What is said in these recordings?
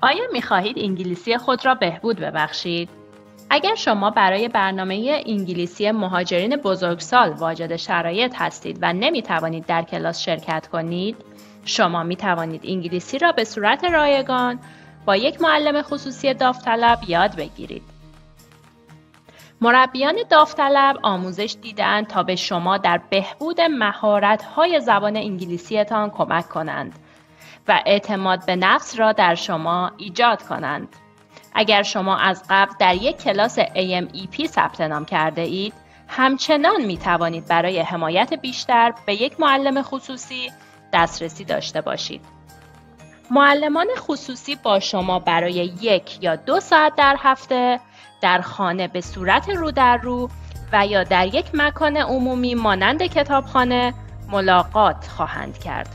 آیا می‌خواهید انگلیسی خود را بهبود ببخشید؟ اگر شما برای برنامه انگلیسی مهاجرین بزرگسال واجد شرایط هستید و نمی‌توانید در کلاس شرکت کنید، شما می‌توانید انگلیسی را به صورت رایگان با یک معلم خصوصی داوطلب یاد بگیرید. مربیان داوطلب آموزش دیده‌اند تا به شما در بهبود مهارت‌های زبان انگلیسیتان کمک کنند و اعتماد به نفس را در شما ایجاد کنند. اگر شما از قبل در یک کلاس AMEP ثبت نام کرده اید، همچنان می توانید برای حمایت بیشتر به یک معلم خصوصی دسترسی داشته باشید. معلمان خصوصی با شما برای 1 یا 2 ساعت در هفته در خانه به صورت رو در رو و یا در یک مکان عمومی مانند کتابخانه ملاقات خواهند کرد.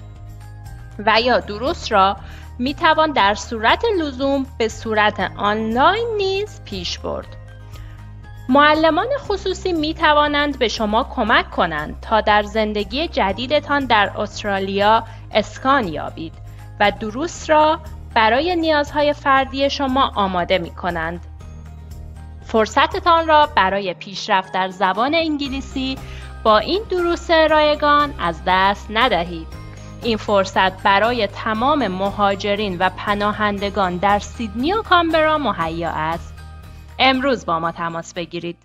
و یا دروس را می توان در صورت لزوم به صورت آنلاین نیز پیش برد. معلمان خصوصی می توانند به شما کمک کنند تا در زندگی جدیدتان در استرالیا اسکان یابید و دروس را برای نیازهای فردی شما آماده می کنند. فرصتتان را برای پیشرفت در زبان انگلیسی با این دروس رایگان از دست ندهید. این فرصت برای تمام مهاجرین و پناهندگان در سیدنی و کانبرا مهیا است. امروز با ما تماس بگیرید.